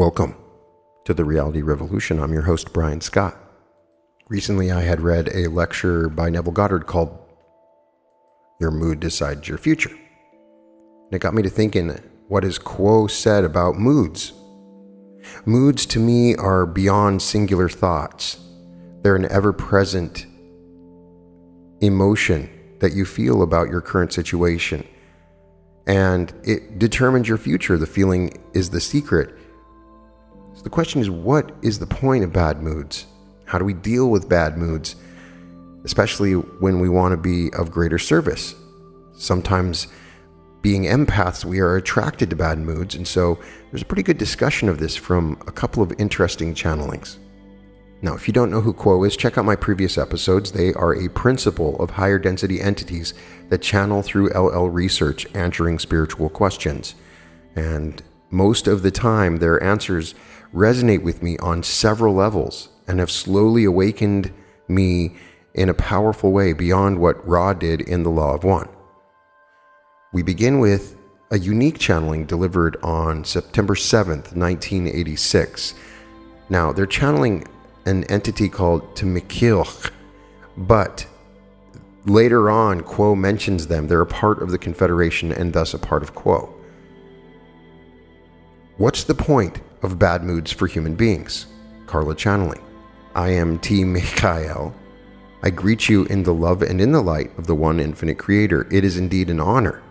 Welcome to the Reality Revolution. I'm your host, Brian Scott. Recently, I had read a lecture by Neville Goddard called Your Mood Decides Your Future. And it got me to thinking, what has Quo said about moods? Moods to me are beyond singular thoughts. They're an ever-present emotion that you feel about your current situation. And it determines your future. The feeling is the secret. So the question is, what is the point of bad moods? How do we deal with bad moods, especially when we want to be of greater service? Sometimes, being empaths, we are attracted to bad moods, and so there's a pretty good discussion of this from a couple of interesting channelings. Now, if you don't know who Quo is, check out my previous episodes. They are a principle of higher density entities that channel through LL research, answering spiritual questions. And most of the time, their answers resonate with me on several levels and have slowly awakened me in a powerful way beyond what Ra did in the Law of One. We begin with a unique channeling delivered on September 7th, 1986. Now, they're channeling an entity called Temikilch, but later on, Quo mentions them. They're a part of the Confederation and thus a part of Quo. What's the point of bad moods for human beings? Carla channeling. I am T. Michael. I greet you in the love and in the light of the one infinite creator. It is indeed an honor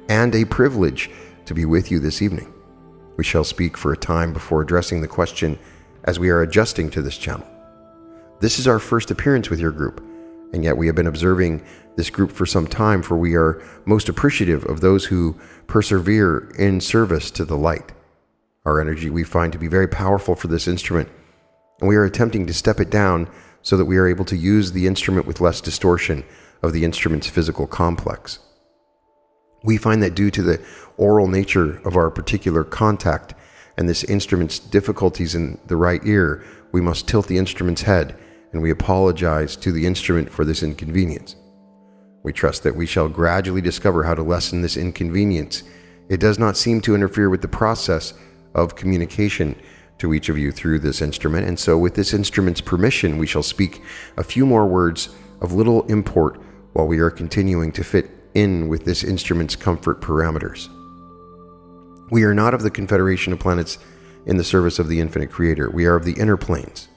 and a privilege to be with you this evening. We shall speak for a time before addressing the question as we are adjusting to this channel. This is our first appearance with your group, and yet we have been observing this group for some time, for we are most appreciative of those who persevere in service to the light. Our energy we find to be very powerful for this instrument, and we are attempting to step it down so that we are able to use the instrument with less distortion of the instrument's physical complex. We find that due to the oral nature of our particular contact and this instrument's difficulties in the right ear, we must tilt the instrument's head, and we apologize to the instrument for this inconvenience. We trust that we shall gradually discover how to lessen this inconvenience. It does not seem to interfere with the process of communication to each of you through this instrument, and so with this instrument's permission, we shall speak a few more words of little import while we are continuing to fit in with this instrument's comfort parameters. We are not of the Confederation of Planets in the service of the Infinite Creator. We are of the inner planes.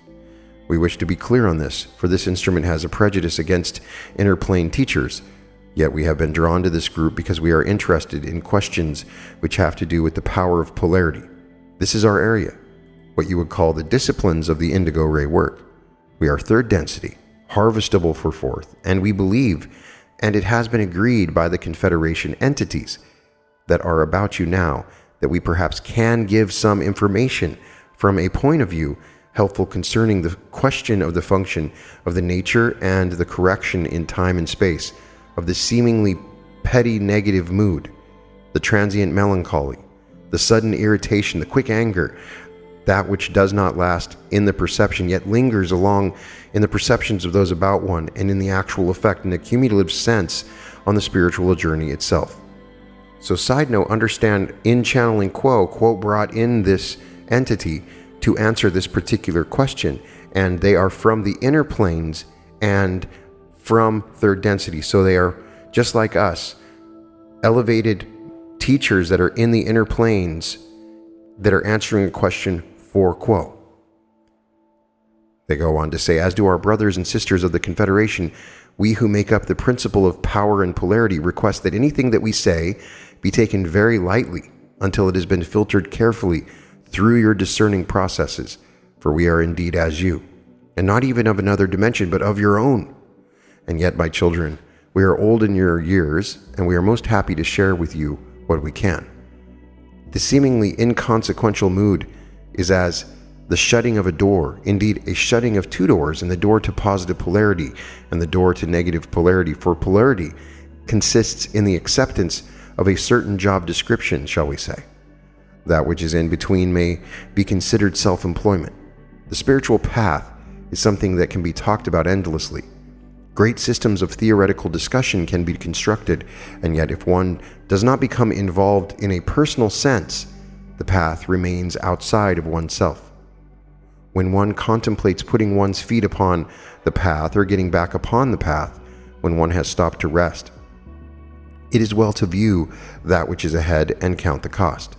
We wish to be clear on this, for this instrument has a prejudice against inner plane teachers, yet we have been drawn to this group because we are interested in questions which have to do with the power of polarity. This is our area, what you would call the disciplines of the indigo ray work. We are third density, harvestable for fourth, and we believe, and it has been agreed by the Confederation entities that are about you now, that we perhaps can give some information from a point of view helpful concerning the question of the function of the nature and the correction in time and space of the seemingly petty negative mood, the transient melancholy, the sudden irritation, the quick anger, that which does not last in the perception yet lingers along in the perceptions of those about one and in the actual effect in a cumulative sense on the spiritual journey itself. So side note, understand in channeling Quo brought in this entity to answer this particular question, and they are from the inner planes and from third density. So they are just like us, elevated teachers that are in the inner planes that are answering a question for Quo. They go on to say, as do our brothers and sisters of the Confederation, we who make up the principle of power and polarity request that anything that we say be taken very lightly until it has been filtered carefully through your discerning processes, for we are indeed as you, and not even of another dimension, but of your own. And yet, my children, we are old in your years, and we are most happy to share with you what we can. The seemingly inconsequential mood is as the shutting of a door, indeed a shutting of two doors, and the door to positive polarity and the door to negative polarity. For polarity consists in the acceptance of a certain job description, shall we say. That which is in between may be considered self-employment. The spiritual path is something that can be talked about endlessly. Great systems of theoretical discussion can be constructed, and yet if one does not become involved in a personal sense, the path remains outside of oneself. When one contemplates putting one's feet upon the path or getting back upon the path when one has stopped to rest, it is well to view that which is ahead and count the cost.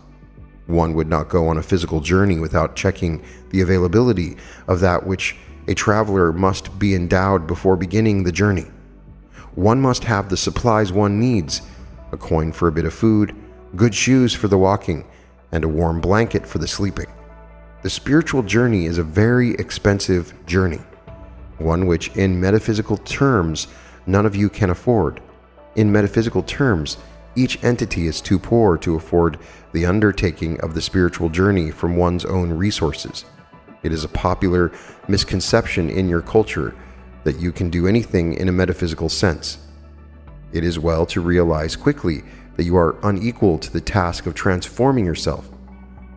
One would not go on a physical journey without checking the availability of that which a traveler must be endowed before beginning the journey. One must have the supplies one needs: a coin for a bit of food, good shoes for the walking, and a warm blanket for the sleeping. The spiritual journey is a very expensive journey, one which in metaphysical terms none of you can afford. In metaphysical terms, each entity is too poor to afford the undertaking of the spiritual journey from one's own resources. It is a popular misconception in your culture that you can do anything in a metaphysical sense. It is well to realize quickly that you are unequal to the task of transforming yourself.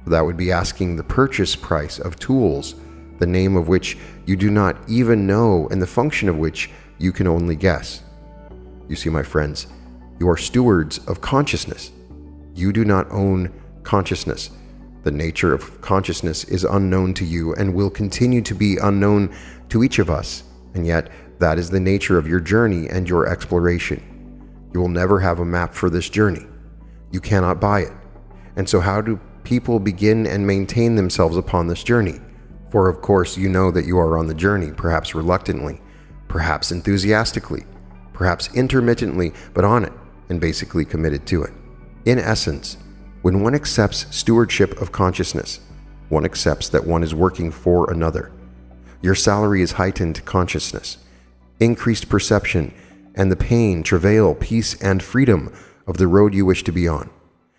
That would be asking the purchase price of tools, the name of which you do not even know and the function of which you can only guess. You see, my friends, you are stewards of consciousness. You do not own consciousness. The nature of consciousness is unknown to you and will continue to be unknown to each of us, and yet that is the nature of your journey and your exploration. You will never have a map for this journey. You cannot buy it. And so how do people begin and maintain themselves upon this journey? For of course you know that you are on the journey, perhaps reluctantly, perhaps enthusiastically, perhaps intermittently, but on it and basically committed to it. In essence, when one accepts stewardship of consciousness, one accepts that one is working for another. Your salary is heightened consciousness, increased perception, and the pain, travail, peace, and freedom of the road you wish to be on.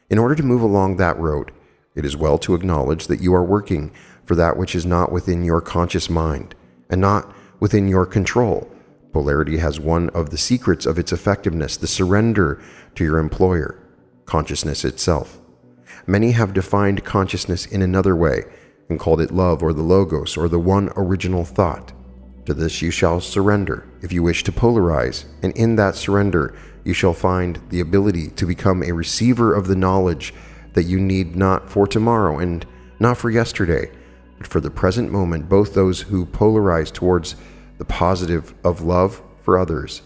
In order to move along that road, it is well to acknowledge that you are working for that which is not within your conscious mind and not within your control. Polarity has one of the secrets of its effectiveness, the surrender to your employer, consciousness itself. Many have defined consciousness in another way and called it love or the logos or the one original thought. To this you shall surrender if you wish to polarize, and in that surrender you shall find the ability to become a receiver of the knowledge that you need not for tomorrow and not for yesterday, but for the present moment. Both those who polarize towards the positive of love for others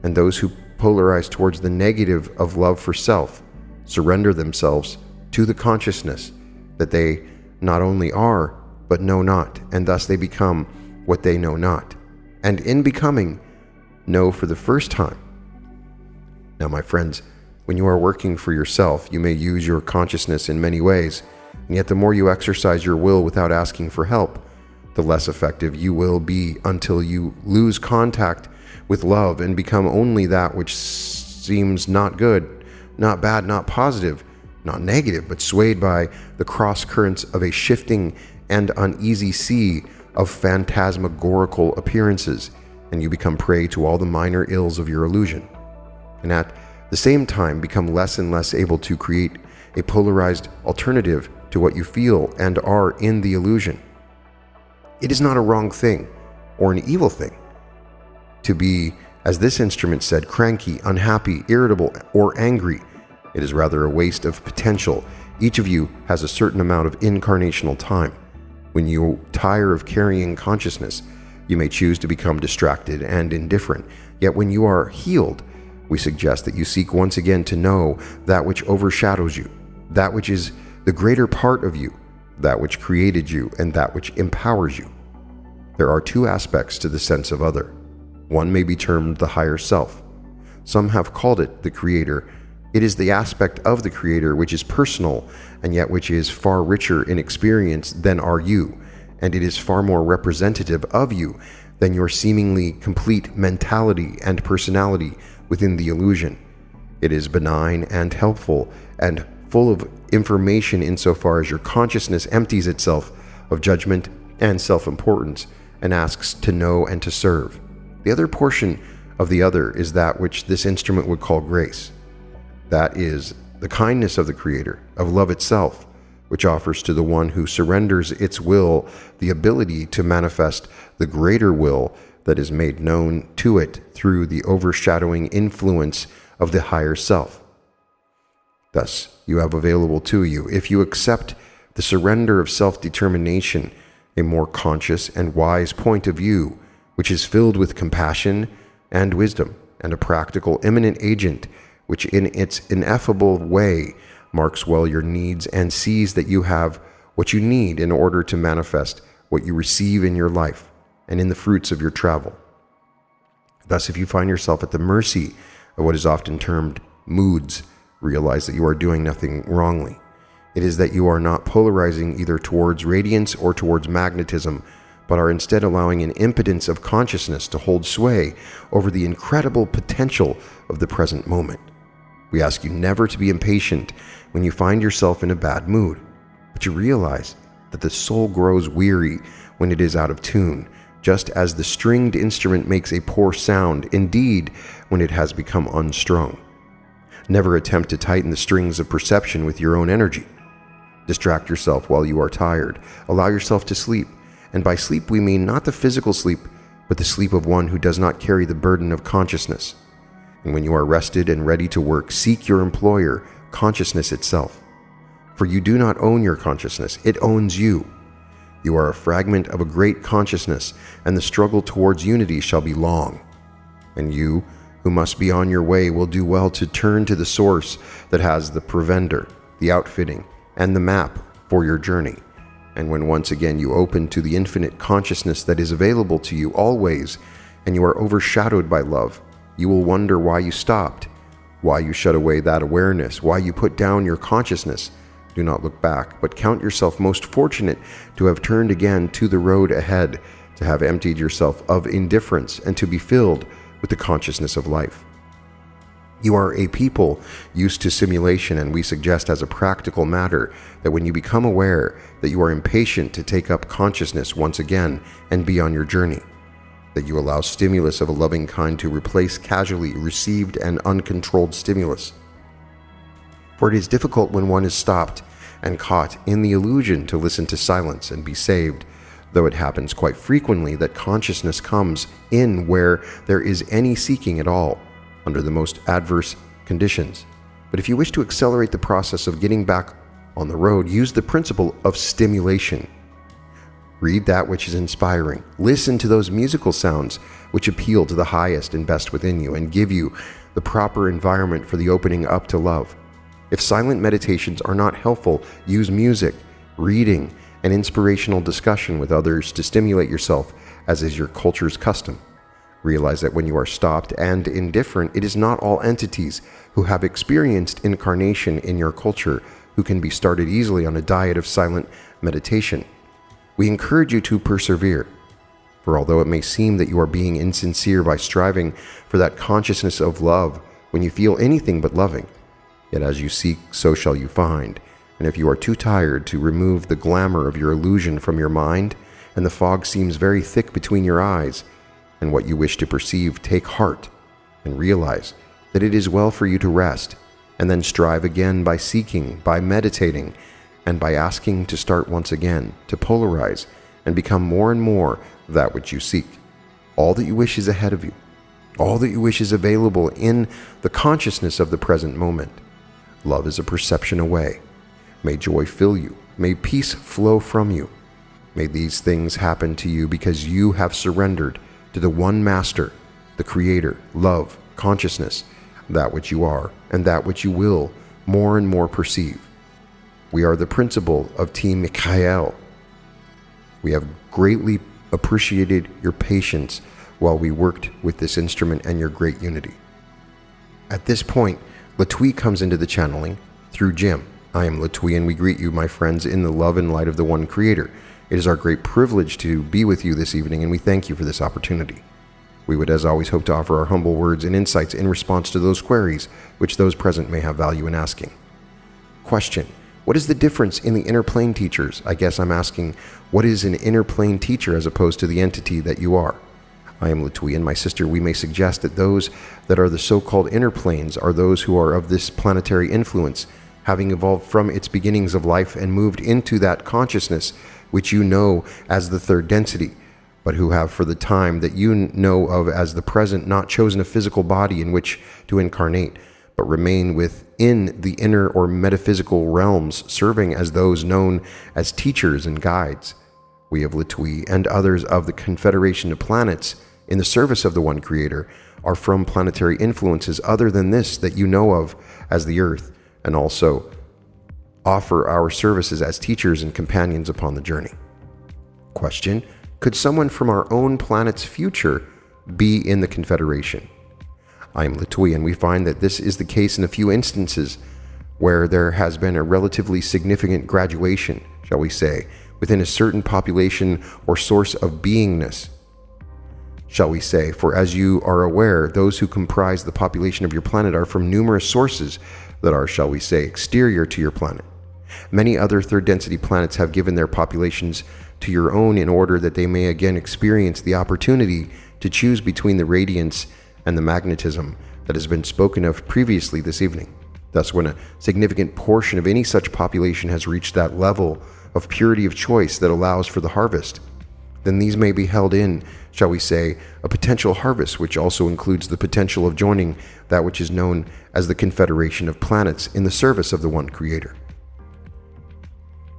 and those who polarize towards the negative of love for self surrender themselves to the consciousness that they not only are but know not, and thus they become what they know not, and in becoming know for the first time. Now, my friends, when you are working for yourself, you may use your consciousness in many ways, and yet the more you exercise your will without asking for help, the less effective you will be until you lose contact with love and become only that which seems not good, not bad, not positive, not negative, but swayed by the cross currents of a shifting and uneasy sea of phantasmagorical appearances, and you become prey to all the minor ills of your illusion, and at the same time become less and less able to create a polarized alternative to what you feel and are in the illusion. It is not a wrong thing or an evil thing to be, as this instrument said, cranky, unhappy, irritable, or angry. It is rather a waste of potential. Each of you has a certain amount of incarnational time. When you tire of carrying consciousness, you may choose to become distracted and indifferent. Yet when you are healed, we suggest that you seek once again to know that which overshadows you, that which is the greater part of you, that which created you, and that which empowers you. There are two aspects to the sense of other. One may be termed the higher self. Some have called it the creator. It is the aspect of the creator which is personal and yet which is far richer in experience than are you, and it is far more representative of you than your seemingly complete mentality and personality within the illusion. It is benign and helpful and full of information insofar as your consciousness empties itself of judgment and self-importance and asks to know and to serve. The other portion of the other is that which this instrument would call grace. That is the kindness of the Creator, of love itself, which offers to the one who surrenders its will the ability to manifest the greater will that is made known to it through the overshadowing influence of the higher self. Thus, you have available to you, if you accept the surrender of self-determination, a more conscious and wise point of view, which is filled with compassion and wisdom, and a practical, immanent agent, which in its ineffable way marks well your needs and sees that you have what you need in order to manifest what you receive in your life and in the fruits of your travel. Thus, if you find yourself at the mercy of what is often termed moods, realize that you are doing nothing wrongly. It is that you are not polarizing either towards radiance or towards magnetism, but are instead allowing an impotence of consciousness to hold sway over the incredible potential of the present moment. We ask you never to be impatient when you find yourself in a bad mood, but you realize that the soul grows weary when it is out of tune, just as the stringed instrument makes a poor sound, indeed, when it has become unstrung. Never attempt to tighten the strings of perception with your own energy. Distract yourself while you are tired. Allow yourself to sleep. And by sleep we mean not the physical sleep, but the sleep of one who does not carry the burden of consciousness. And when you are rested and ready to work, seek your employer, consciousness itself. For you do not own your consciousness, it owns you. You are a fragment of a great consciousness, and the struggle towards unity shall be long. And you, who must be on your way, will do well to turn to the source that has the provender, the outfitting, and the map for your journey. And when once again you open to the infinite consciousness that is available to you always, and you are overshadowed by love, you will wonder why you stopped, why you shut away that awareness, why you put down your consciousness. Do not look back, but count yourself most fortunate to have turned again to the road ahead, to have emptied yourself of indifference, and to be filled with the consciousness of life. You are a people used to simulation, and we suggest as a practical matter that when you become aware that you are impatient to take up consciousness once again and be on your journey, that you allow stimulus of a loving kind to replace casually received and uncontrolled stimulus. For it is difficult when one is stopped and caught in the illusion to listen to silence and be saved, though it happens quite frequently that consciousness comes in where there is any seeking at all, under the most adverse conditions. But if you wish to accelerate the process of getting back on the road, use the principle of stimulation. Read that which is inspiring. Listen to those musical sounds which appeal to the highest and best within you and give you the proper environment for the opening up to love. If silent meditations are not helpful, use music, reading, and inspirational discussion with others to stimulate yourself, as is your culture's custom. Realize that when you are stopped and indifferent, it is not all entities who have experienced incarnation in your culture who can be started easily on a diet of silent meditation. We encourage you to persevere, for although it may seem that you are being insincere by striving for that consciousness of love when you feel anything but loving, yet as you seek, so shall you find. And if you are too tired to remove the glamour of your illusion from your mind, and the fog seems very thick between your eyes, and what you wish to perceive, take heart and realize that it is well for you to rest, and then strive again by seeking, by meditating, and by asking to start once again, to polarize and become more and more that which you seek. All that you wish is ahead of you. All that you wish is available in the consciousness of the present moment. Love is a perception away. May joy fill you. May peace flow from you. May these things happen to you because you have surrendered to the one master, the creator, love, consciousness, that which you are and that which you will more and more perceive. We are the principle of Team Mikhail. We have greatly appreciated your patience while we worked with this instrument and your great unity. At this point, Latwii comes into the channeling through Jim. I am Latwii, and we greet you, my friends, in the love and light of the one Creator. It is our great privilege to be with you this evening, and we thank you for this opportunity. We would, as always, hope to offer our humble words and insights in response to those queries which those present may have value in asking. Question: what is the difference in the inner plane teachers? I guess I'm asking, what is an inner plane teacher as opposed to the entity that you are? I am Latwii, and my sister, we may suggest that those that are the so-called inner planes are those who are of this planetary influence, having evolved from its beginnings of life and moved into that consciousness which you know as the third density, but who have for the time that you know of as the present not chosen a physical body in which to incarnate, but remain within the inner or metaphysical realms, serving as those known as teachers and guides. We of Latui and others of the Confederation of Planets in the service of the One Creator are from planetary influences other than this that you know of as the Earth, and also offer our services as teachers and companions upon the journey. Question: could someone from our own planet's future be in the Confederation? I am Latui, and we find that this is the case in a few instances where there has been a relatively significant graduation, shall we say, within a certain population or source of beingness, shall we say, for as you are aware, those who comprise the population of your planet are from numerous sources that are, shall we say, exterior to your planet. Many other third density planets have given their populations to your own in order that they may again experience the opportunity to choose between the radiance and the magnetism that has been spoken of previously this evening. Thus, when a significant portion of any such population has reached that level of purity of choice that allows for the harvest, then these may be held in, shall we say, a potential harvest, which also includes the potential of joining that which is known as the Confederation of Planets in the service of the One Creator.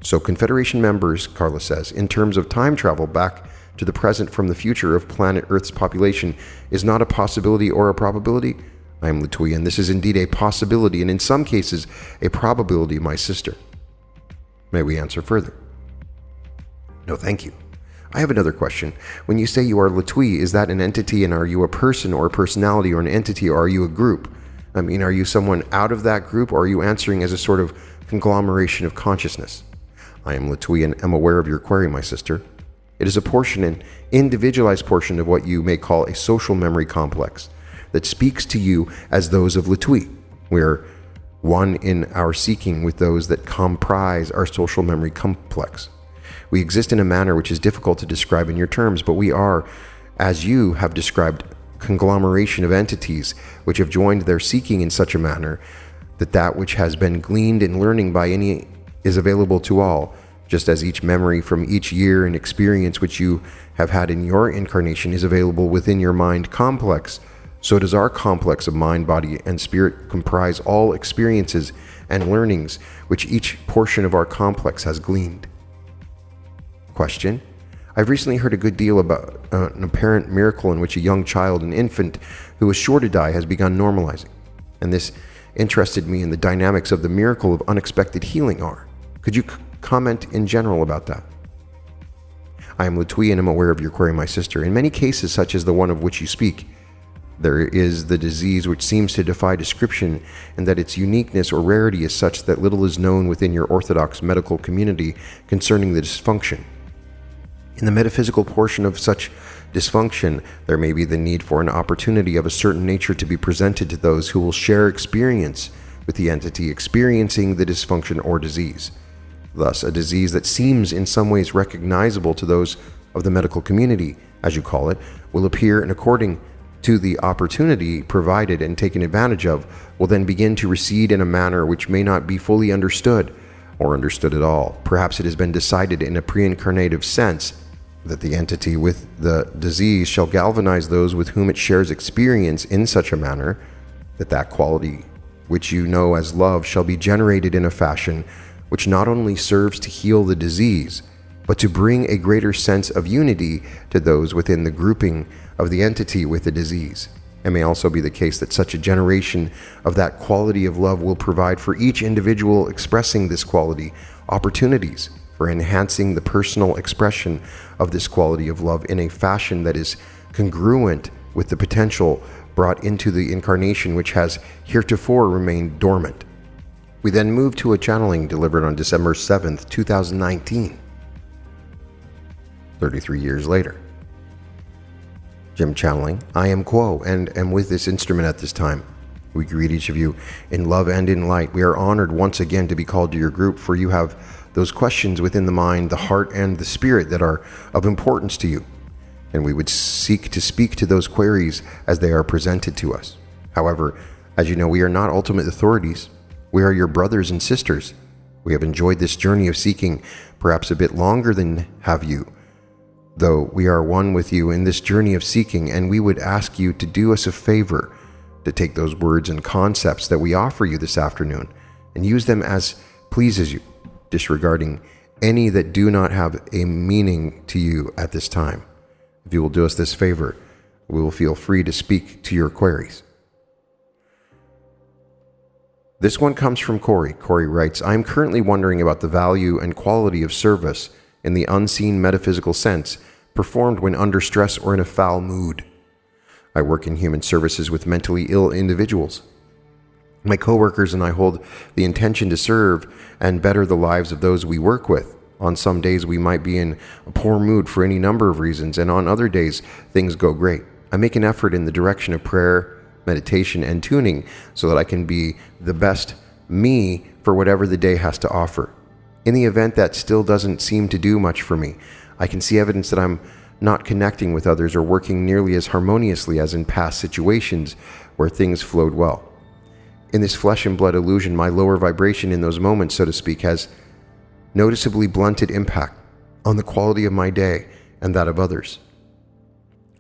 So Confederation members, Carla says, in terms of time travel back to the present from the future of planet Earth's population is not a possibility or a probability? I am Latui, and this is indeed a possibility, and in some cases, a probability, my sister. May we answer further? No, thank you. I have another question. When you say you are Latui, is that an entity, and are you a person or a personality or an entity, or are you a group? I mean, are you someone out of that group, or are you answering as a sort of conglomeration of consciousness? I am Latui and am aware of your query, my sister. It is a portion, an individualized portion of what you may call a social memory complex that speaks to you as those of Latui. We are one in our seeking with those that comprise our social memory complex. We exist in a manner which is difficult to describe in your terms, but we are, as you have described, conglomeration of entities which have joined their seeking in such a manner that that which has been gleaned in learning by any is available to all, just as each memory from each year and experience which you have had in your incarnation is available within your mind complex. So does our complex of mind, body, and spirit comprise all experiences and learnings which each portion of our complex has gleaned. Question: I've recently heard a good deal about an apparent miracle in which a young child, an infant, who was sure to die has begun normalizing. And this interested me in the dynamics of the miracle of unexpected healing are. Could you comment in general about that? I am Latui and am aware of your query, my sister. In many cases, such as the one of which you speak, there is the disease which seems to defy description, and that its uniqueness or rarity is such that little is known within your orthodox medical community concerning the dysfunction. In the metaphysical portion of such dysfunction, there may be the need for an opportunity of a certain nature to be presented to those who will share experience with the entity experiencing the dysfunction or disease. Thus, a disease that seems in some ways recognizable to those of the medical community, as you call it, will appear, and according to the opportunity provided and taken advantage of, will then begin to recede in a manner which may not be fully understood or understood at all. Perhaps it has been decided in a pre-incarnative sense that the entity with the disease shall galvanize those with whom it shares experience in such a manner that that quality which you know as love shall be generated in a fashion which not only serves to heal the disease, but to bring a greater sense of unity to those within the grouping of the entity with the disease. It may also be the case that such a generation of that quality of love will provide for each individual expressing this quality opportunities for enhancing the personal expression of this quality of love in a fashion that is congruent with the potential brought into the incarnation which has heretofore remained dormant. We then move to a channeling delivered on December 7th, 2019, 33 years later. Jim channeling, I am Quo, and am with this instrument at this time. We greet each of you in love and in light. We are honored once again to be called to your group, for you have those questions within the mind, the heart, and the spirit that are of importance to you, and we would seek to speak to those queries as they are presented to us. However, as you know, we are not ultimate authorities. We are your brothers and sisters. We have enjoyed this journey of seeking perhaps a bit longer than have you, though we are one with you in this journey of seeking, and we would ask you to do us a favor to take those words and concepts that we offer you this afternoon and use them as pleases you, disregarding any that do not have a meaning to you at this time. If you will do us this favor, we will feel free to speak to your queries. This one comes from Corey. Corey writes, I'm currently wondering about the value and quality of service in the unseen metaphysical sense performed when under stress or in a foul mood. I work in human services with mentally ill individuals. My coworkers and I hold the intention to serve and better the lives of those we work with. On some days we might be in a poor mood for any number of reasons, and on other days things go great. I make an effort in the direction of prayer, meditation, and tuning so that I can be the best me for whatever the day has to offer. In the event that still doesn't seem to do much for me, I can see evidence that I'm not connecting with others or working nearly as harmoniously as in past situations where things flowed well. In this flesh and blood illusion, my lower vibration in those moments, so to speak, has noticeably blunted impact on the quality of my day and that of others.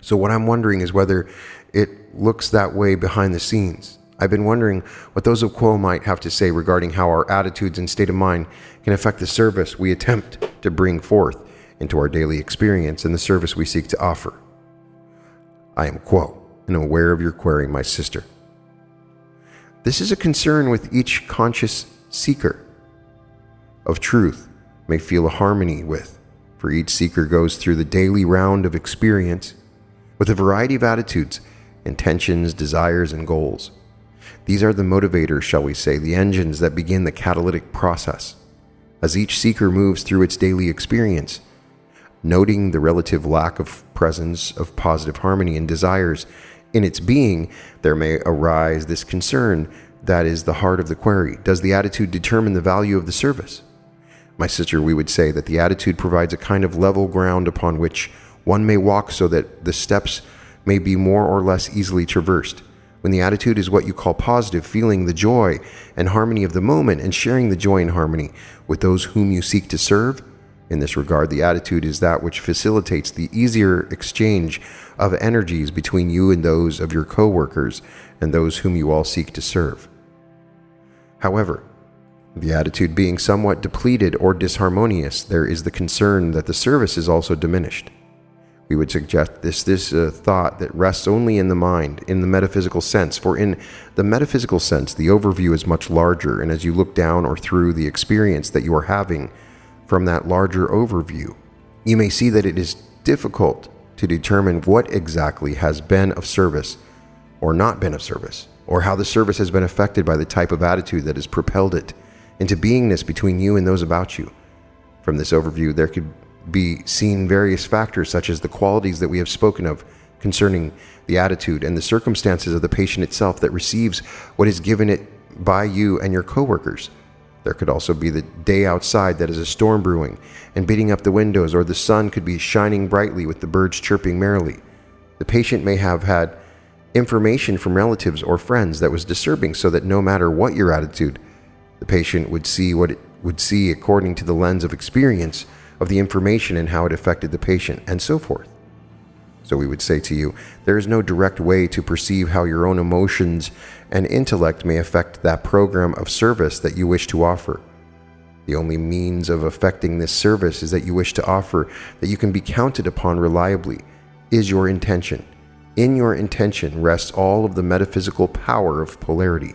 So what I'm wondering is whether it looks that way behind the scenes. I've been wondering what those of Quo might have to say regarding how our attitudes and state of mind can affect the service we attempt to bring forth into our daily experience and the service we seek to offer. I am Quo, and am aware of your query, my sister. This is a concern with each conscious seeker of truth may feel a harmony with, for each seeker goes through the daily round of experience with a variety of attitudes, intentions, desires, and goals. These are the motivators, shall we say, the engines that begin the catalytic process. As each seeker moves through its daily experience, noting the relative lack of presence of positive harmony and desires in its being, there may arise this concern that is the heart of the query. Does the attitude determine the value of the service? My sister, we would say that the attitude provides a kind of level ground upon which one may walk so that the steps may be more or less easily traversed. When the attitude is what you call positive, feeling the joy and harmony of the moment and sharing the joy and harmony with those whom you seek to serve, in this regard, the attitude is that which facilitates the easier exchange of energies between you and those of your co-workers and those whom you all seek to serve. However, the attitude being somewhat depleted or disharmonious, there is the concern that the service is also diminished. We would suggest this is a thought that rests only in the mind, in the metaphysical sense, for in the metaphysical sense, the overview is much larger, and as you look down or through the experience that you are having from that larger overview, you may see that it is difficult to determine what exactly has been of service or not been of service, or how the service has been affected by the type of attitude that has propelled it into beingness between you and those about you. From this overview, there could be seen various factors such as the qualities that we have spoken of concerning the attitude and the circumstances of the patient itself that receives what is given it by you and your coworkers. There could also be the day outside that is a storm brewing and beating up the windows, or the sun could be shining brightly with the birds chirping merrily. The patient may have had information from relatives or friends that was disturbing, so that no matter what your attitude, the patient would see what it would see according to the lens of experience of the information and how it affected the patient, and so forth. So we would say to you, there is no direct way to perceive how your own emotions and intellect may affect that program of service that you wish to offer. The only means of affecting this service is that you wish to offer that you can be counted upon reliably is your intention. In your intention rests all of the metaphysical power of polarity.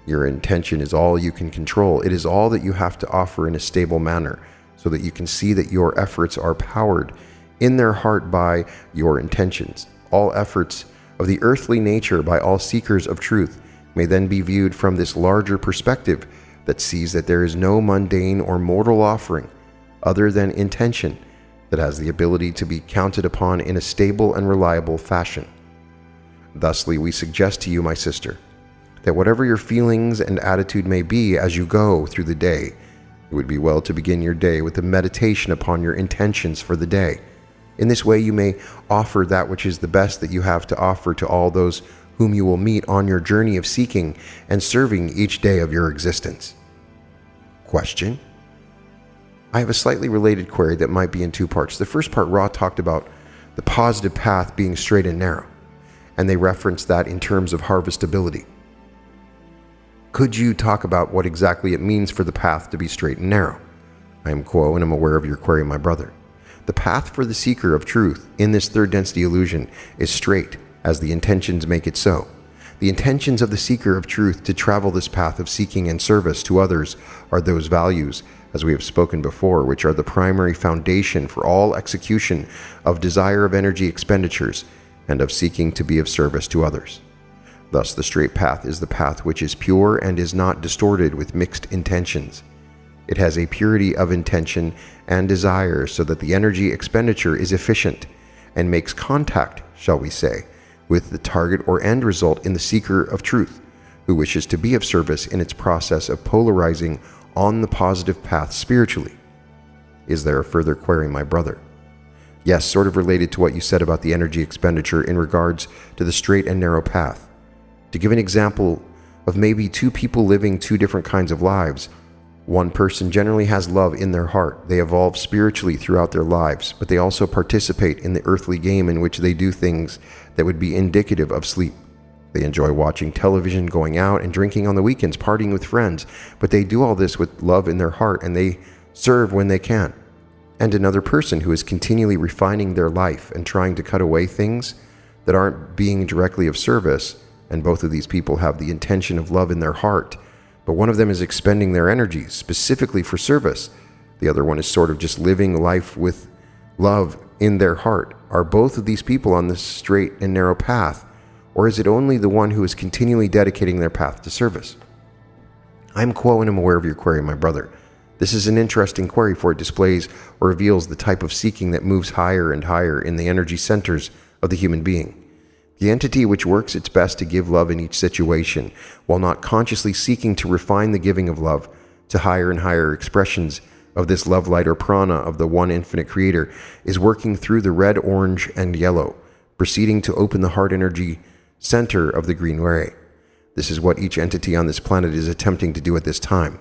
Your intention is all you can control. It is all that you have to offer in a stable manner, so that you can see that your efforts are powered in their heart by your intentions. All efforts of the earthly nature by all seekers of truth may then be viewed from this larger perspective that sees that there is no mundane or mortal offering other than intention that has the ability to be counted upon in a stable and reliable fashion. Thusly, we suggest to you, my sister, that whatever your feelings and attitude may be as you go through the day, it would be well to begin your day with a meditation upon your intentions for the day. In this way, you may offer that which is the best that you have to offer to all those whom you will meet on your journey of seeking and serving each day of your existence. Question? I have a slightly related query that might be in two parts. The first part, Ra talked about the positive path being straight and narrow, and they reference that in terms of harvestability. Could you talk about what exactly it means for the path to be straight and narrow? I am Quo, and I'm aware of your query, my brother. The path for the seeker of truth in this third density illusion is straight, as the intentions make it so. The intentions of the seeker of truth to travel this path of seeking and service to others are those values, as we have spoken before, which are the primary foundation for all execution of desire of energy expenditures and of seeking to be of service to others. Thus, the straight path is the path which is pure and is not distorted with mixed intentions. It has a purity of intention and desire so that the energy expenditure is efficient and makes contact, shall we say, with the target or end result in the seeker of truth, who wishes to be of service in its process of polarizing on the positive path spiritually. Is there a further query, my brother? Yes, sort of related to what you said about the energy expenditure in regards to the straight and narrow path. To give an example of maybe two people living two different kinds of lives, one person generally has love in their heart. They evolve spiritually throughout their lives, but they also participate in the earthly game in which they do things that would be indicative of sleep. They enjoy watching television, going out and drinking on the weekends, partying with friends, but they do all this with love in their heart and they serve when they can. And another person who is continually refining their life and trying to cut away things that aren't being directly of service, and both of these people have the intention of love in their heart, but one of them is expending their energy specifically for service. The other one is sort of just living life with love in their heart. Are both of these people on this straight and narrow path, or is it only the one who is continually dedicating their path to service? I'm Quo, and I'm aware of your query, my brother. This is an interesting query, for it displays or reveals the type of seeking that moves higher and higher in the energy centers of the human being. The entity which works its best to give love in each situation, while not consciously seeking to refine the giving of love to higher and higher expressions of this love light or prana of the one infinite creator, is working through the red, orange, and yellow, proceeding to open the heart energy center of the green ray. This is what each entity on this planet is attempting to do at this time,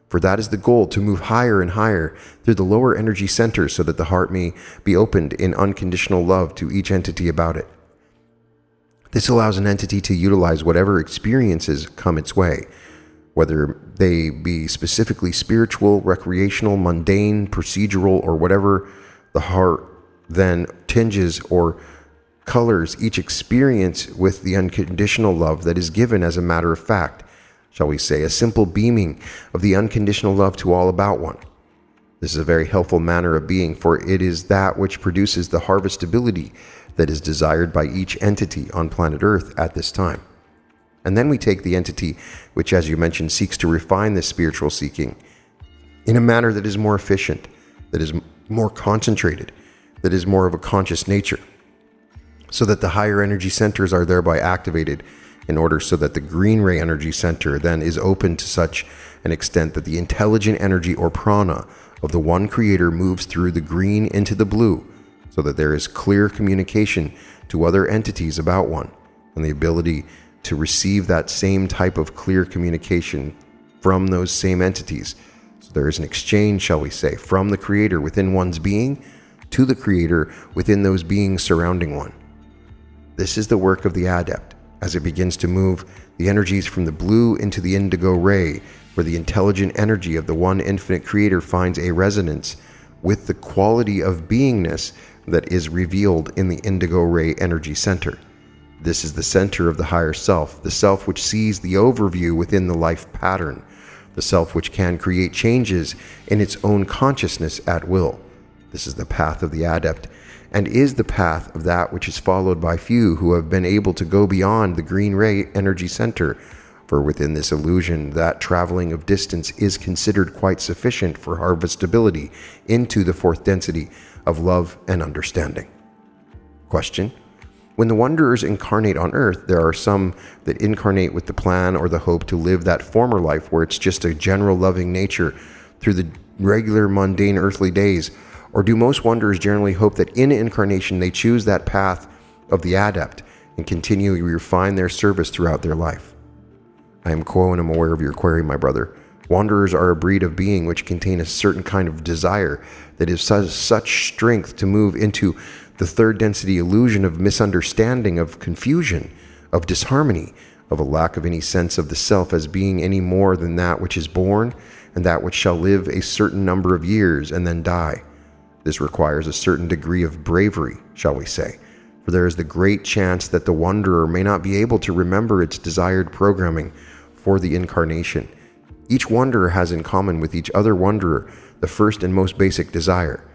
for that is the goal, to move higher and higher through the lower energy centers so that the heart may be opened in unconditional love to each entity about it. This allows an entity to utilize whatever experiences come its way, whether they be specifically spiritual, recreational, mundane, procedural, or whatever the heart then tinges or colors each experience with the unconditional love that is given as a matter of fact, shall we say, a simple beaming of the unconditional love to all about one. This is a very helpful manner of being, for it is that which produces the harvestability that is desired by each entity on planet Earth at this time. And then we take the entity which, as you mentioned, seeks to refine this spiritual seeking in a manner that is more efficient, that is more concentrated, that is more of a conscious nature, so that the higher energy centers are thereby activated in order so that the green ray energy center then is open to such an extent that the intelligent energy or prana of the one creator moves through the green into the blue, so that there is clear communication to other entities about one, and the ability to receive that same type of clear communication from those same entities. So there is an exchange, shall we say, from the creator within one's being to the creator within those beings surrounding one. This is the work of the adept, as it begins to move the energies from the blue into the indigo ray, where the intelligent energy of the one infinite creator finds a resonance with the quality of beingness that is revealed in the indigo ray energy center. This is the center of the higher self, the self which sees the overview within the life pattern, the self which can create changes in its own consciousness at will. This is the path of the adept, and is the path of that which is followed by few who have been able to go beyond the green ray energy center, for within this illusion that traveling of distance is considered quite sufficient for harvestability into the fourth density of love and understanding. Question: when the wanderers incarnate on earth, there are some that incarnate with the plan or the hope to live that former life where it's just a general loving nature through the regular mundane earthly days, or do most wanderers generally hope that in incarnation they choose that path of the adept and continually refine their service throughout their life? I am Quo, and I'm aware of your query, my brother. Wanderers are a breed of being which contain a certain kind of desire that is such strength to move into the third density illusion of misunderstanding, of confusion, of disharmony, of a lack of any sense of the self as being any more than that which is born and that which shall live a certain number of years and then die. This requires a certain degree of bravery, shall we say, for there is the great chance that the wanderer may not be able to remember its desired programming for the incarnation. Each wanderer has in common with each other wanderer the first and most basic desire.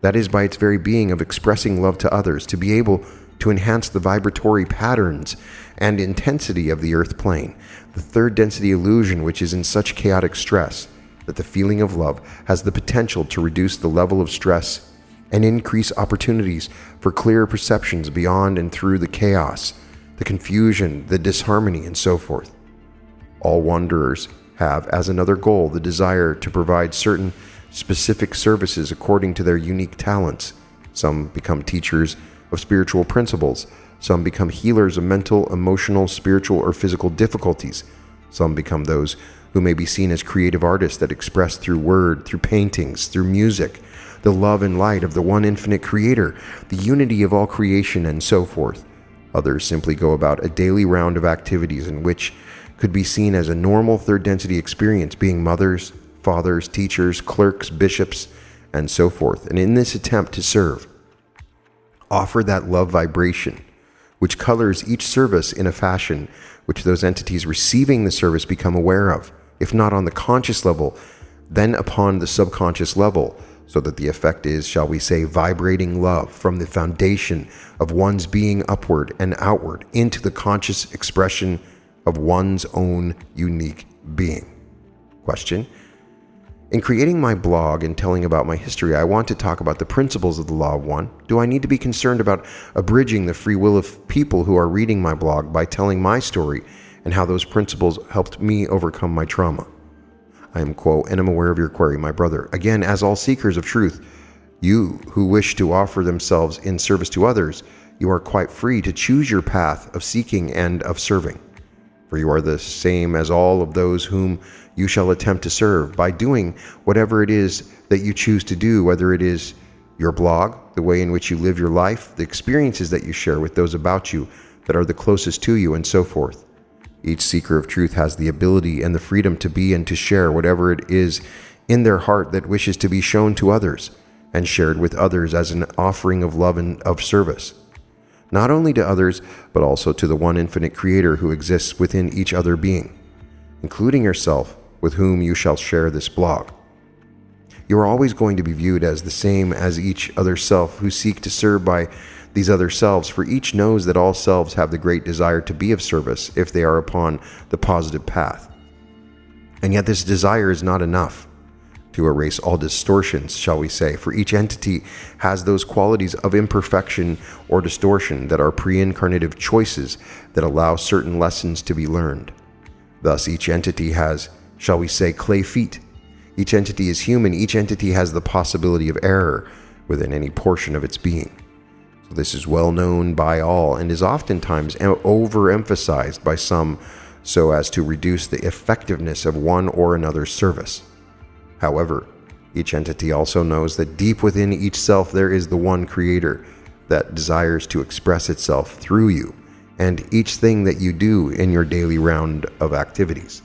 That is, by its very being of expressing love to others, to be able to enhance the vibratory patterns and intensity of the earth plane, the third density illusion which is in such chaotic stress that the feeling of love has the potential to reduce the level of stress and increase opportunities for clearer perceptions beyond and through the chaos, the confusion, the disharmony, and so forth. All wanderers have as another goal the desire to provide certain specific services according to their unique talents. Some become teachers of spiritual principles. Some become healers of mental, emotional, spiritual, or physical difficulties. Some become those who may be seen as creative artists that express through word, through paintings, through music, the love and light of the one infinite creator, the unity of all creation, and so forth. Others simply go about a daily round of activities in which could be seen as a normal third density experience, being mothers, fathers, teachers, clerks, bishops, and so forth. And in this attempt to serve, offer that love vibration, which colors each service in a fashion which those entities receiving the service become aware of, if not on the conscious level, then upon the subconscious level, so that the effect is, shall we say, vibrating love from the foundation of one's being upward and outward into the conscious expression of one's own unique being. Question: in creating my blog and telling about my history, I want to talk about the principles of the Law of One. Do I need to be concerned about abridging the free will of people who are reading my blog by telling my story and how those principles helped me overcome my trauma? I am, quote, and am aware of your query, my brother. Again, as all seekers of truth, you who wish to offer themselves in service to others, you are quite free to choose your path of seeking and of serving. For you are the same as all of those whom you shall attempt to serve by doing whatever it is that you choose to do, whether it is your blog, the way in which you live your life, the experiences that you share with those about you that are the closest to you, and so forth. Each seeker of truth has the ability and the freedom to be and to share whatever it is in their heart that wishes to be shown to others and shared with others as an offering of love and of service. Not only to others, but also to the one infinite creator who exists within each other being, including yourself, with whom you shall share this blog. You are always going to be viewed as the same as each other self who seek to serve by these other selves, for each knows that all selves have the great desire to be of service if they are upon the positive path. And yet this desire is not enough to erase all distortions, shall we say, for each entity has those qualities of imperfection or distortion that are pre-incarnative choices that allow certain lessons to be learned. Thus, each entity has, shall we say, clay feet. Each entity is human. Each entity has the possibility of error within any portion of its being. So this is well known by all and is oftentimes overemphasized by some so as to reduce the effectiveness of one or another's service. However, each entity also knows that deep within each self there is the one creator that desires to express itself through you and each thing that you do in your daily round of activities.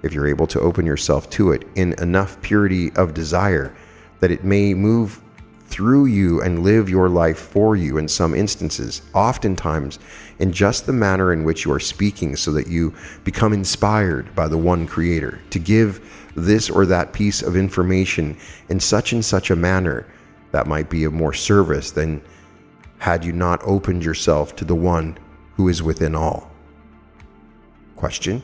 If you're able to open yourself to it in enough purity of desire that it may move through you and live your life for you in some instances, oftentimes in just the manner in which you are speaking, so that you become inspired by the one creator to give this or that piece of information in such and such a manner that might be of more service than had you not opened yourself to the one who is within all. Question: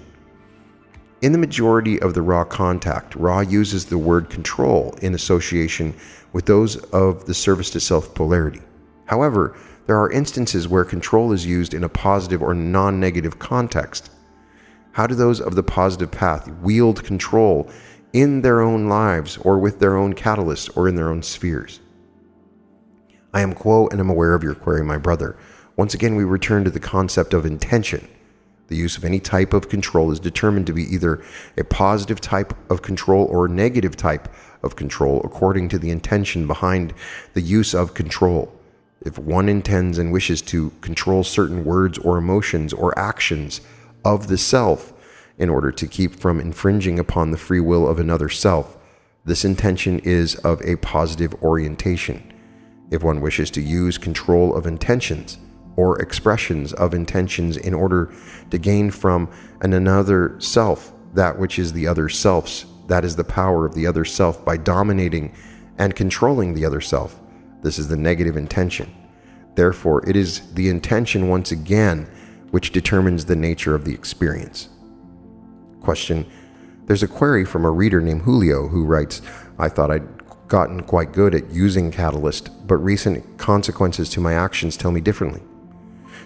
in the majority of the raw contact, Ra uses the word control in association with those of the service to self polarity. However, there are instances where control is used in a positive or non-negative context. How do those of the positive path wield control in their own lives or with their own catalysts or in their own spheres? I am, quote, and am aware of your query, my brother. Once again, we return to the concept of intention. The use of any type of control is determined to be either a positive type of control or a negative type of control according to the intention behind the use of control. If one intends and wishes to control certain words or emotions or actions of the self in order to keep from infringing upon the free will of another self, this intention is of a positive orientation. If one wishes to use control of intentions or expressions of intentions in order to gain from another self that which is the other self's, that is the power of the other self by dominating and controlling the other self, this is the negative intention. Therefore, it is the intention once again which determines the nature of the experience. Question. There's a query from a reader named Julio who writes, I thought I'd gotten quite good at using Catalyst, but recent consequences to my actions tell me differently.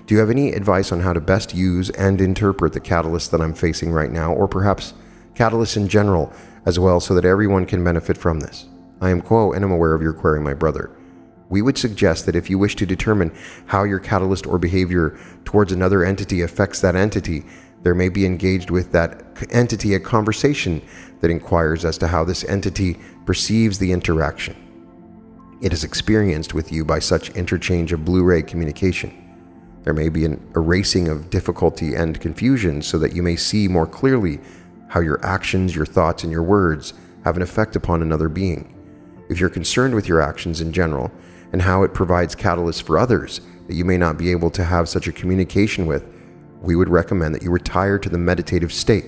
Do you have any advice on how to best use and interpret the Catalyst that I'm facing right now, or perhaps Catalyst in general as well, so that everyone can benefit from this? I am quo and am aware of your query, my brother. We would suggest that if you wish to determine how your catalyst or behavior towards another entity affects that entity, there may be engaged with that entity a conversation that inquires as to how this entity perceives the interaction it is experienced with you by such interchange of Blu-ray communication. There may be an erasing of difficulty and confusion so that you may see more clearly how your actions, your thoughts, and your words have an effect upon another being. If you're concerned with your actions in general and how it provides catalysts for others that you may not be able to have such a communication with, we would recommend that you retire to the meditative state.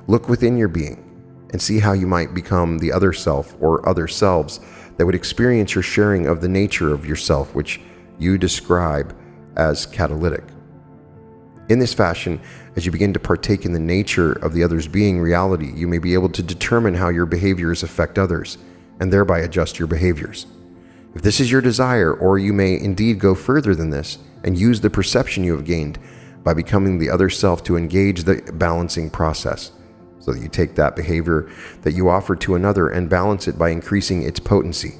Look within your being and see how you might become the other self or other selves that would experience your sharing of the nature of yourself, which you describe as catalytic. In this fashion, as you begin to partake in the nature of the other's being reality, you may be able to determine how your behaviors affect others, and thereby adjust your behaviors. If this is your desire, or you may indeed go further than this, and use the perception you have gained by becoming the other self to engage the balancing process, so that you take that behavior that you offer to another and balance it by increasing its potency,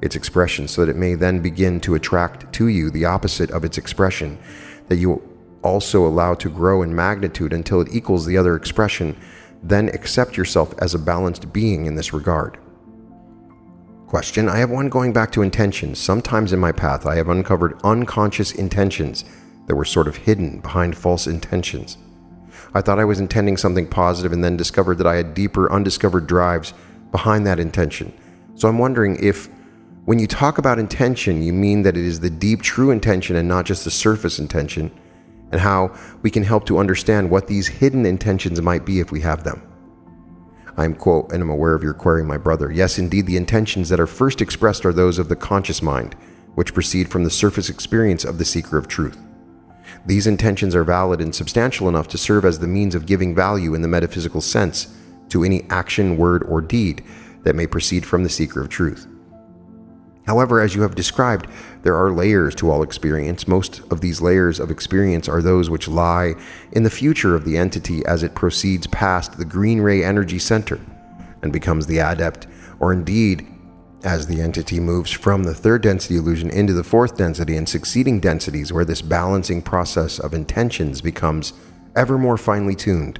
its expression, so that it may then begin to attract to you the opposite of its expression, that you also allow to grow in magnitude until it equals the other expression. Then accept yourself as a balanced being in this regard. Question. I have one going back to intentions. Sometimes in my path I have uncovered unconscious intentions that were sort of hidden behind false intentions. I thought I was intending something positive and then discovered that I had deeper undiscovered drives behind that intention. So I'm wondering if, when you talk about intention, you mean that it is the deep true intention and not just the surface intention, and how we can help to understand what these hidden intentions might be if we have them. I'm quote, and I'm aware of your query, my brother. Yes, indeed, the intentions that are first expressed are those of the conscious mind, which proceed from the surface experience of the seeker of truth. These intentions are valid and substantial enough to serve as the means of giving value in the metaphysical sense to any action, word, or deed that may proceed from the seeker of truth. However, as you have described, there are layers to all experience. Most of these layers of experience are those which lie in the future of the entity as it proceeds past the green ray energy center and becomes the adept, or indeed, as the entity moves from the third density illusion into the fourth density and succeeding densities, where this balancing process of intentions becomes ever more finely tuned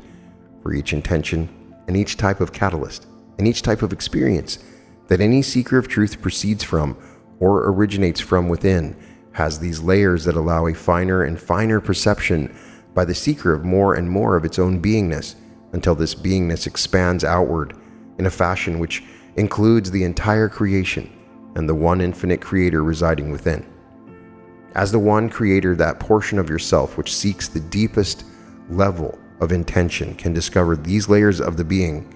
for each intention and each type of catalyst and each type of experience that any seeker of truth proceeds from or originates from within, has these layers that allow a finer and finer perception by the seeker of more and more of its own beingness, until this beingness expands outward in a fashion which includes the entire creation and the one infinite creator residing within. As the one creator, that portion of yourself which seeks the deepest level of intention can discover these layers of the being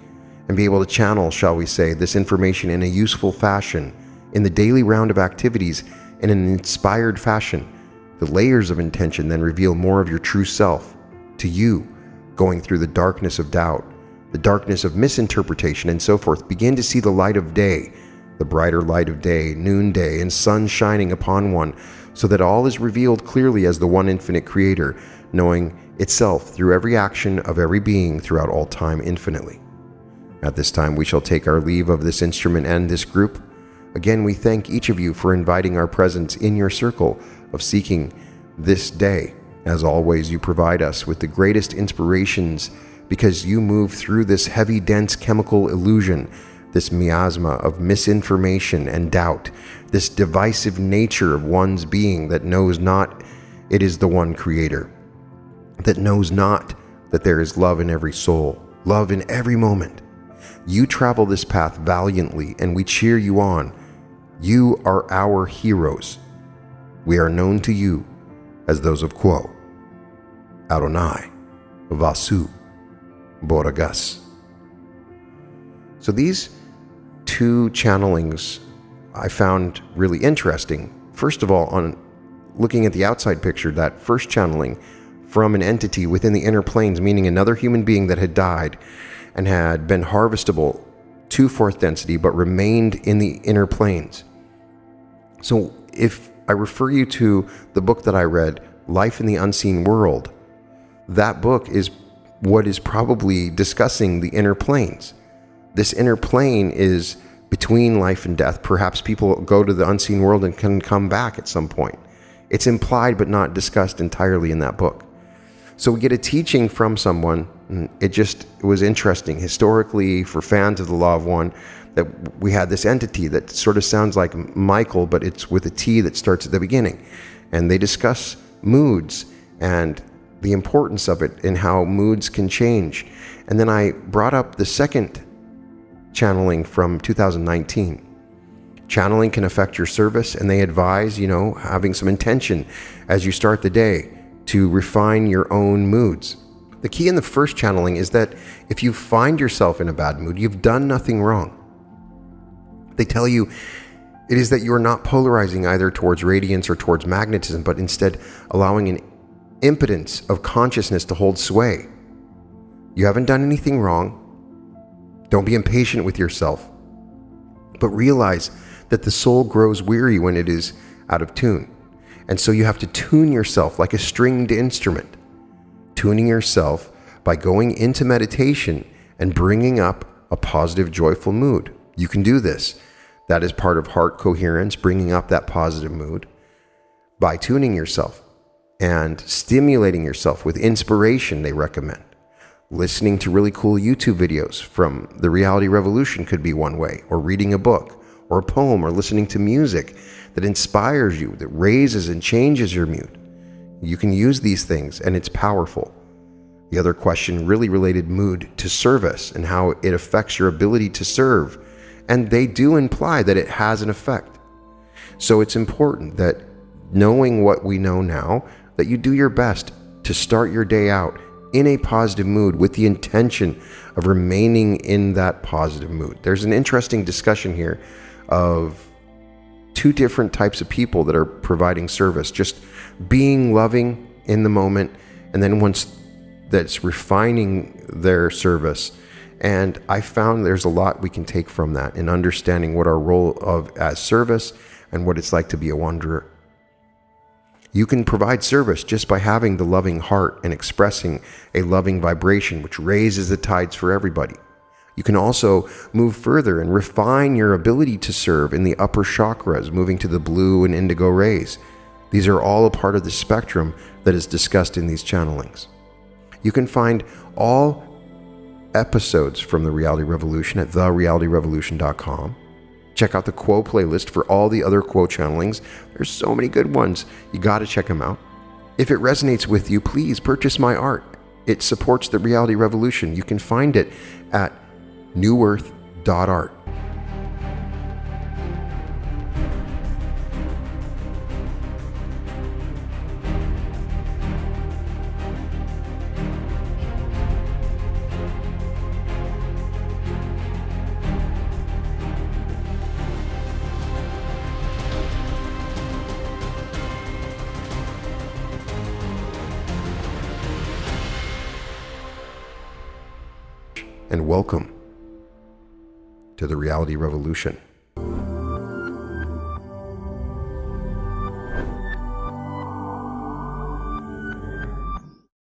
and be able to channel, shall we say, this information in a useful fashion in the daily round of activities in an inspired fashion. The layers of intention then reveal more of your true self to you, going through the darkness of doubt, the darkness of misinterpretation, and so forth. Begin to see the light of day, the brighter light of day, noonday, and sun shining upon one, so that all is revealed clearly as the one infinite creator, knowing itself through every action of every being throughout all time infinitely. At this time, we shall take our leave of this instrument and this group. Again, we thank each of you for inviting our presence in your circle of seeking this day. As always, you provide us with the greatest inspirations because you move through this heavy, dense chemical illusion this miasma of misinformation and doubt, this divisive nature of one's being that knows not it is the one creator, that knows not that there is love in every soul, love in every moment. You travel this path valiantly, and we cheer you on. You are our heroes. We are known to you as those of Quo, Adonai, Vasu, Boragas. So these two channelings I found really interesting. First of all, on looking at the outside picture, that first channeling from an entity within the inner planes, meaning another human being that had died and had been harvestable to fourth density but remained in the inner planes. So if I refer you to the book that I read, Life in the Unseen World, that book is what is probably discussing the inner planes. This inner plane is between life and death. Perhaps people go to the unseen world and can come back at some point. It's implied but not discussed entirely in that book. So we get a teaching from someone. It was interesting historically for fans of the Law of One that we had this entity that sort of sounds like Michael, but it's with a T that starts at the beginning. And they discuss moods and the importance of it and how moods can change. And then I brought up the second channeling from 2019. Channeling can affect your service, and they advise, having some intention as you start the day to refine your own moods. The key in the first channeling is that if you find yourself in a bad mood, you've done nothing wrong. They tell you it is that you are not polarizing either towards radiance or towards magnetism, but instead allowing an impotence of consciousness to hold sway. You haven't done anything wrong. Don't be impatient with yourself, but realize that the soul grows weary when it is out of tune. And so you have to tune yourself like a stringed instrument, tuning yourself by going into meditation and bringing up a positive, joyful mood. You can do this. That is part of heart coherence, bringing up that positive mood by tuning yourself and stimulating yourself with inspiration, they recommend. Listening to really cool YouTube videos from the Reality Revolution could be one way, or reading a book or a poem, or listening to music that inspires you, that raises and changes your mood. You can use these things, and it's powerful. The other question really related mood to service and how it affects your ability to serve. And they do imply that it has an effect. So it's important that, knowing what we know now, that you do your best to start your day out in a positive mood with the intention of remaining in that positive mood. There's an interesting discussion here of two different types of people that are providing service, just being loving in the moment, and then once that's refining their service. And I found there's a lot we can take from that in understanding what our role as service and what it's like to be a wanderer. You can provide service just by having the loving heart and expressing a loving vibration, which raises the tides for everybody. You can also move further and refine your ability to serve in the upper chakras, moving to the blue and indigo rays. These are all a part of the spectrum that is discussed in these channelings. You can find all episodes from the Reality Revolution at therealityrevolution.com. Check out the Quo playlist for all the other Quo channelings. There's so many good ones. You got to check them out. If it resonates with you, please purchase my art. It supports the Reality Revolution. You can find it at newearth.art. And welcome to the Reality Revolution.